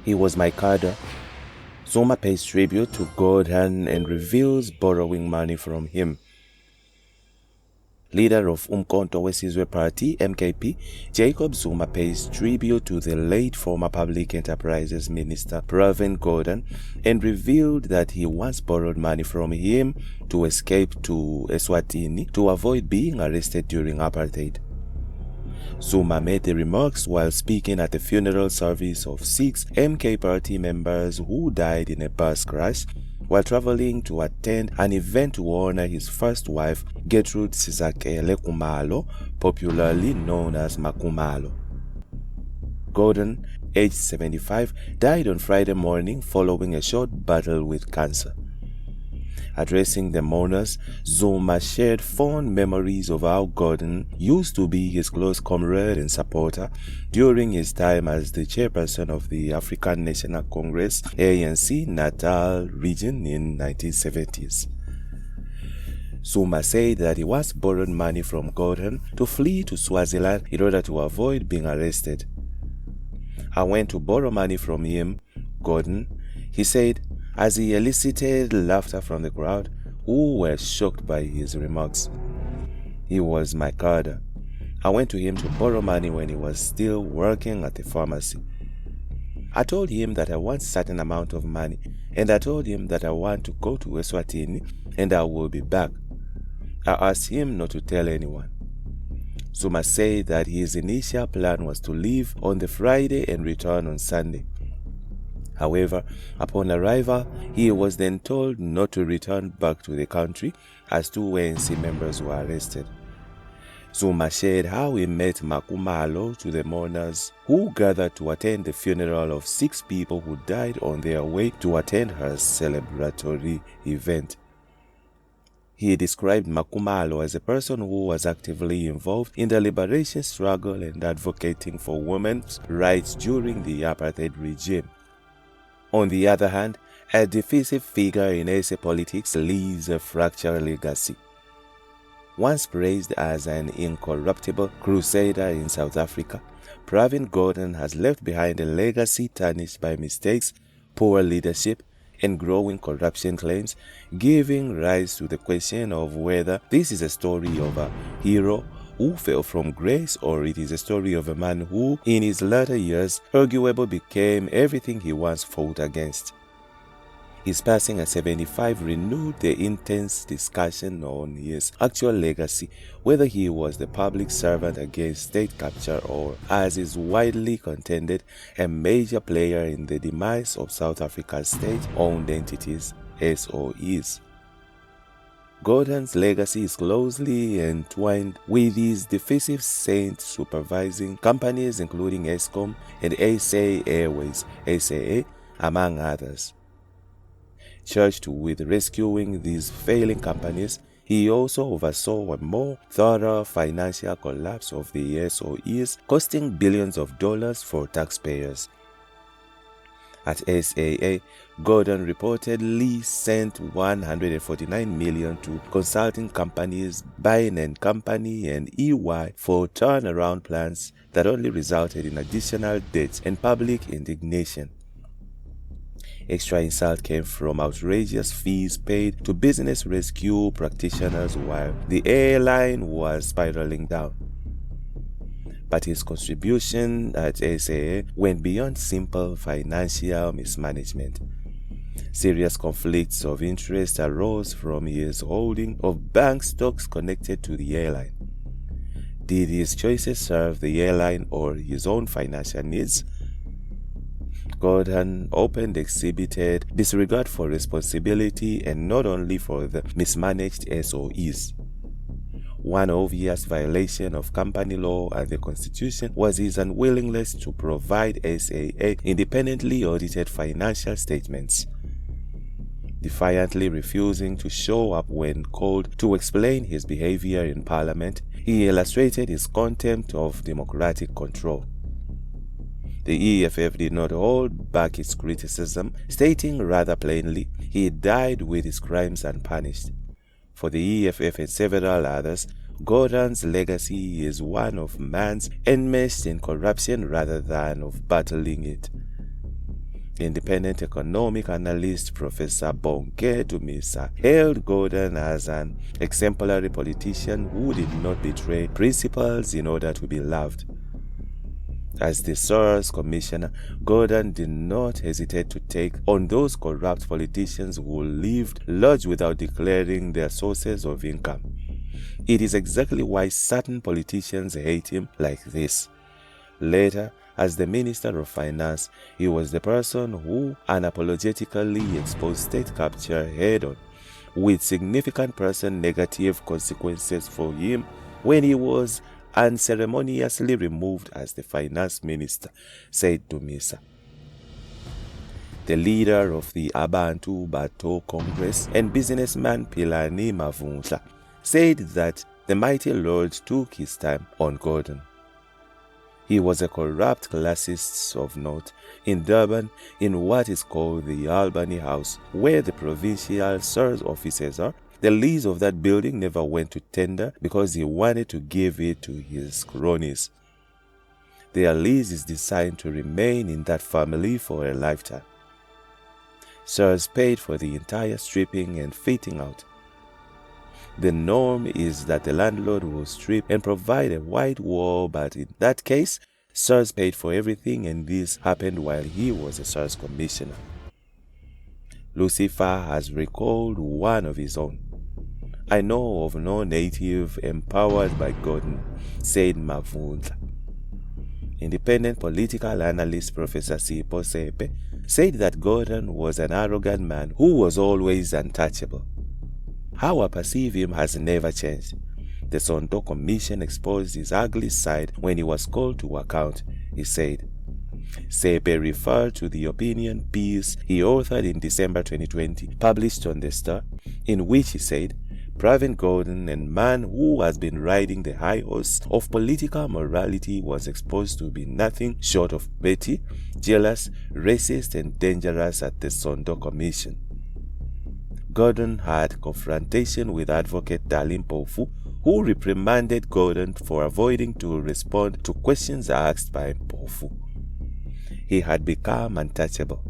He was my cadre. Zuma pays tribute to Gordhan and reveals borrowing money from him. Leader of uMkhonto weSizwe Party, MKP, Jacob Zuma pays tribute to the late former Public Enterprises Minister Pravin Gordhan and revealed that he once borrowed money from him to escape to Eswatini to avoid being arrested during apartheid. Zuma made the remarks while speaking at the funeral service of 6 MK Party members who died in a bus crash while traveling to attend an event to honor his first wife, Getrude Sizakele Khumalo, popularly known as Makhumalo. Gordhan, aged 75, died on Friday morning following a short battle with cancer. Addressing the mourners, Zuma shared fond memories of how Gordhan used to be his close comrade and supporter during his time as the chairperson of the African National Congress ANC Natal region in 1970s. Zuma said that he once borrowed money from Gordhan to flee to Swaziland in order to avoid being arrested. "I went to borrow money from him, Gordhan," he said, as he elicited laughter from the crowd, who were shocked by his remarks. "He was my cadre. I went to him to borrow money when he was still working at the pharmacy. I told him that I want a certain amount of money, and I told him that I want to go to Eswatini and I will be back. I asked him not to tell anyone." Zuma said that his initial plan was to leave on the Friday and return on Sunday. However, upon arrival, he was then told not to return back to the country as 2 ANC members were arrested. Zuma shared how he met Makhumalo to the mourners who gathered to attend the funeral of 6 people who died on their way to attend her celebratory event. He described Makhumalo as a person who was actively involved in the liberation struggle and advocating for women's rights during the apartheid regime. On the other hand, a divisive figure in SA politics leaves a fractured legacy. Once praised as an incorruptible crusader in South Africa, Pravin Gordhan has left behind a legacy tarnished by mistakes, poor leadership, and growing corruption claims, giving rise to the question of whether this is a story of a hero who fell from grace, or it is a story of a man who, in his latter years, arguably became everything he once fought against. His passing at 75 renewed the intense discussion on his actual legacy, whether he was the public servant against state capture or, as is widely contended, a major player in the demise of South Africa's state-owned entities, SOEs. Gordhan's legacy is closely entwined with his divisive saint supervising companies including Eskom and SA Airways, SAA, among others. Charged with rescuing these failing companies, he also oversaw a more thorough financial collapse of the SOEs, costing billions of dollars for taxpayers. At SAA, Gordhan reportedly sent $149 million to consulting companies Bain & Company and EY for turnaround plans that only resulted in additional debts and public indignation. Extra insult came from outrageous fees paid to business rescue practitioners while the airline was spiraling down. But his contribution at SAA went beyond simple financial mismanagement. Serious conflicts of interest arose from his holding of bank stocks connected to the airline. Did his choices serve the airline or his own financial needs? Gordhan openly exhibited disregard for responsibility, and not only for the mismanaged SOEs. One obvious violation of company law and the Constitution was his unwillingness to provide SAA independently audited financial statements. Defiantly refusing to show up when called to explain his behavior in Parliament, he illustrated his contempt of democratic control. The EFF did not hold back its criticism, stating rather plainly, he died with his crimes unpunished. For the EFF and several others, Gordhan's legacy is one of man's enmeshed in corruption rather than of battling it. Independent economic analyst Professor Getrude Sizakele hailed Gordhan as an exemplary politician who did not betray principles in order to be loved. As the SARS commissioner, Gordhan did not hesitate to take on those corrupt politicians who lived large without declaring their sources of income. It is exactly why certain politicians hate him like this. Later, as the Minister of Finance, he was the person who unapologetically exposed state capture head-on, with significant personal negative consequences for him when he was unceremoniously removed as the finance minister, said Dumisa. The leader of the Abantu Bato Congress and businessman Pilani Mavunhla said that the mighty Lord took his time on Gordhan. He was a corrupt classist of note in Durban in what is called the Albany House, where the provincial SARS offices are. The lease of that building never went to tender because he wanted to give it to his cronies. Their lease is designed to remain in that family for a lifetime. SARS paid for the entire stripping and fitting out. The norm is that the landlord will strip and provide a white wall, but in that case, SARS paid for everything, and this happened while he was a SARS commissioner. Lucifer has recalled one of his own. I know of no native empowered by Gordhan, said Mavunhla. Independent political analyst Professor Sipho Sepe said that Gordhan was an arrogant man who was always untouchable. How I perceive him has never changed. The Sonto Commission exposed his ugly side when he was called to account, he said. Sepe referred to the opinion piece he authored in December 2020, published on The Star, in which he said, Pravin Gordhan, a man who has been riding the high horse of political morality, was exposed to be nothing short of petty, jealous, racist, and dangerous at the Sonto Commission. Gordhan had confrontation with advocate Darlene Mpofu, who reprimanded Gordhan for avoiding to respond to questions asked by Mpofu. He had become untouchable.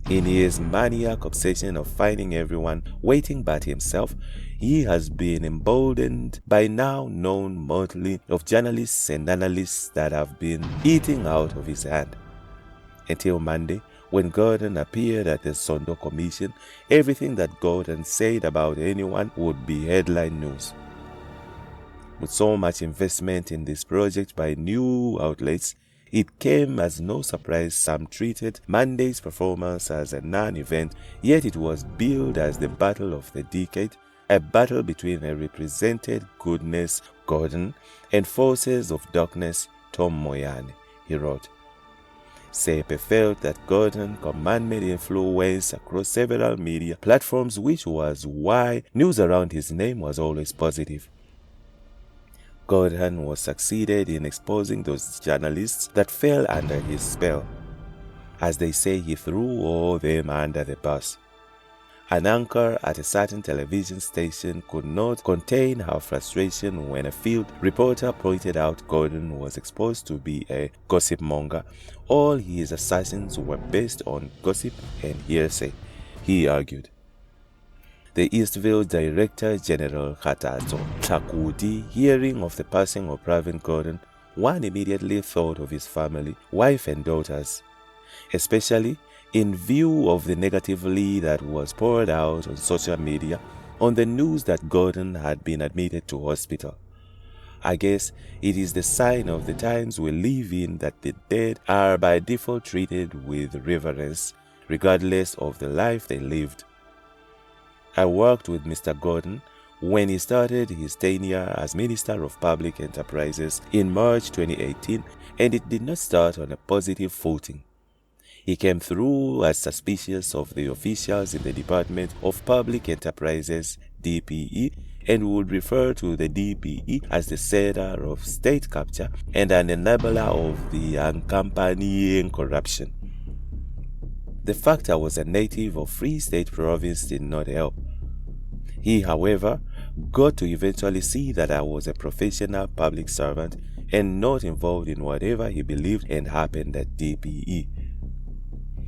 In his maniac obsession of finding everyone waiting but himself, he has been emboldened by now known motley of journalists and analysts that have been eating out of his hand. Until Monday, when Gordhan appeared at the Sonto Commission, everything that Gordhan said about anyone would be headline news. With so much investment in this project by new outlets, it came as no surprise some treated Monday's performance as a non-event, yet it was billed as the battle of the decade, a battle between a represented goodness, Gordhan, and forces of darkness, Tom Moyane, he wrote. Sepe felt that Gordhan commanded influence across several media platforms, which was why news around his name was always positive. Gordhan was succeeded in exposing those journalists that fell under his spell. As they say, he threw all them under the bus. An anchor at a certain television station could not contain her frustration when a field reporter pointed out Gordhan was exposed to be a gossip monger. All his assertions were based on gossip and hearsay, he argued. The Eastville Director General Katato Tlakudi, hearing of the passing of Pravin Gordhan, one immediately thought of his family, wife and daughters, especially in view of the negatively that was poured out on social media on the news that Gordhan had been admitted to hospital. I guess it is the sign of the times we live in that the dead are by default treated with reverence, regardless of the life they lived. I worked with Mr. Gordhan when he started his tenure as Minister of Public Enterprises in March 2018, and it did not start on a positive footing. He came through as suspicious of the officials in the Department of Public Enterprises, DPE, and would refer to the DPE as the setter of state capture and an enabler of the accompanying corruption. The fact I was a native of Free State Province did not help. He, however, got to eventually see that I was a professional public servant and not involved in whatever he believed and happened at DPE.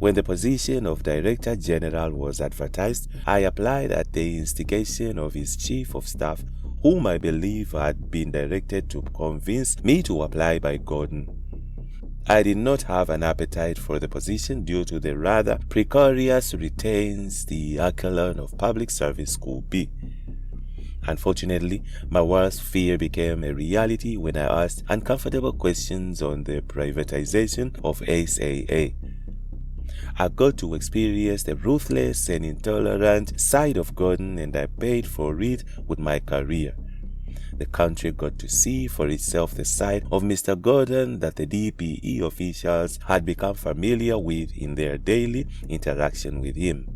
When the position of Director General was advertised, I applied at the instigation of his Chief of Staff, whom I believe had been directed to convince me to apply by Gordhan. I did not have an appetite for the position due to the rather precarious returns the echelon of public service could be. Unfortunately, my worst fear became a reality when I asked uncomfortable questions on the privatization of SAA. I got to experience the ruthless and intolerant side of Gordhan, and I paid for it with my career. The country got to see for itself the side of Mr. Gordhan that the DPE officials had become familiar with in their daily interaction with him.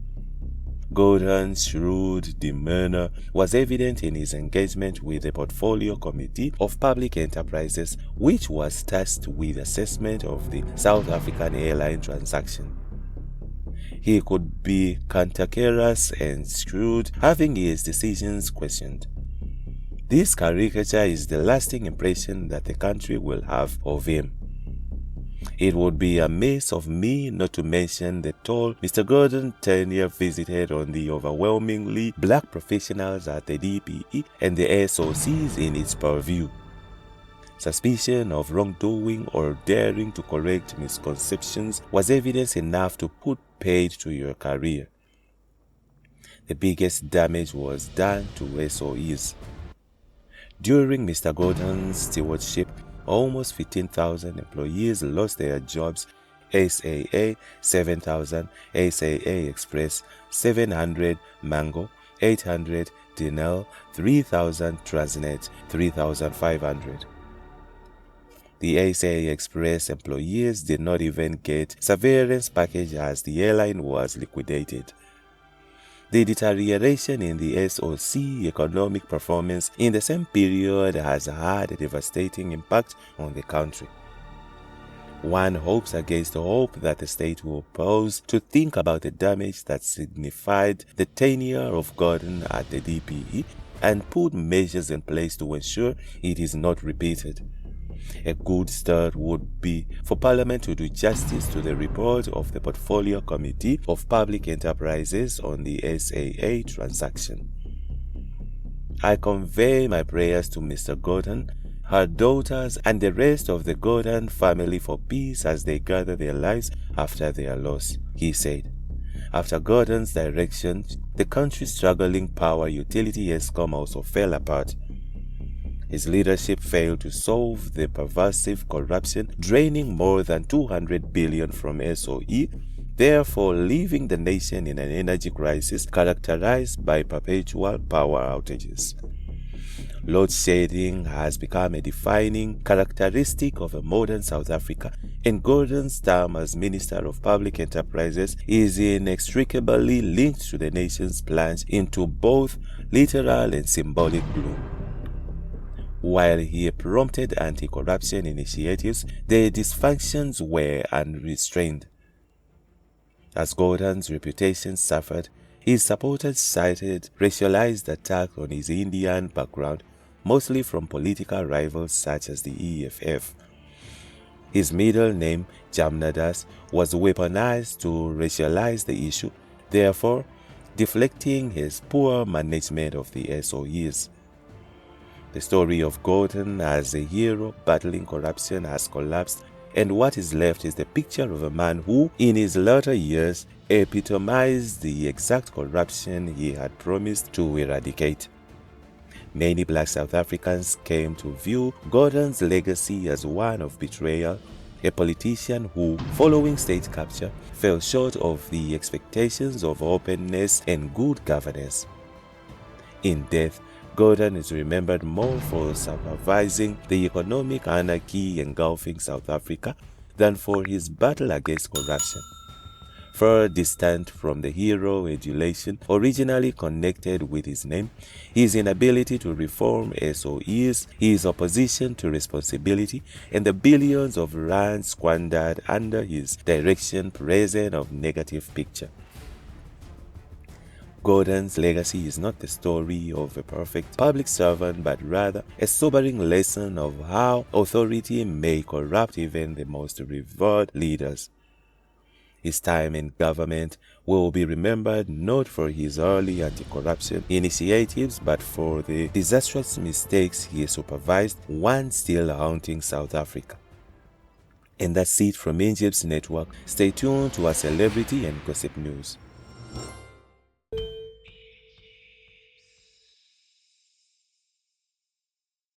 Gordhan's shrewd demeanor was evident in his engagement with the Portfolio Committee of Public Enterprises, which was tasked with assessment of the South African airline transaction. He could be cantankerous and shrewd, having his decisions questioned. This caricature is the lasting impression that the country will have of him. It would be amiss of me not to mention the toll Mr. Gordhan tenure visited on the overwhelmingly black professionals at the DPE and the SOCs in its purview. Suspicion of wrongdoing or daring to correct misconceptions was evidence enough to put paid to your career. The biggest damage was done to SOEs. During Mr. Gordhan's stewardship, almost 15,000 employees lost their jobs. SAA 7,000, SAA Express 700, Mango 800, Denel 3,000, Transnet 3,500. The SAA Express employees did not even get severance package as the airline was liquidated. The deterioration in the SOC economic performance in the same period has had a devastating impact on the country. One hopes against hope that the state will pause to think about the damage that signified the tenure of Gordhan at the DPE and put measures in place to ensure it is not repeated. A good start would be for Parliament to do justice to the report of the Portfolio Committee of Public Enterprises on the SAA transaction. I convey my prayers to Mr. Gordhan, her daughters, and the rest of the Gordhan family for peace as they gather their lives after their loss, he said. After Gordhan's direction, the country's struggling power utility Eskom also fell apart. His leadership failed to solve the pervasive corruption, draining more than 200 billion from SOE, therefore leaving the nation in an energy crisis characterized by perpetual power outages. Load shedding has become a defining characteristic of a modern South Africa, and Gordhan's term as Minister of Public Enterprises is inextricably linked to the nation's plunge into both literal and symbolic gloom. While he prompted anti-corruption initiatives, the dysfunctions were unrestrained. As Gordhan's reputation suffered, his supporters cited racialized attacks on his Indian background, mostly from political rivals such as the EFF. His middle name, Jamnadas, was weaponized to racialize the issue, therefore deflecting his poor management of the SOEs. The story of Gordhan as a hero battling corruption has collapsed, and what is left is the picture of a man who, in his latter years, epitomized the exact corruption he had promised to eradicate. Many black South Africans came to view Gordhan's legacy as one of betrayal, a politician who, following state capture, fell short of the expectations of openness and good governance. In death, Gordhan is remembered more for supervising the economic anarchy engulfing South Africa than for his battle against corruption. Far distant from the hero adulation originally connected with his name, his inability to reform SOEs, his opposition to responsibility, and the billions of rands squandered under his direction present a negative picture. Gordhan's legacy is not the story of a perfect public servant, but rather a sobering lesson of how authority may corrupt even the most revered leaders. His time in government will be remembered not for his early anti-corruption initiatives but for the disastrous mistakes he supervised, one still haunting South Africa. And that's it from Egypt's network. Stay tuned to our celebrity and gossip news.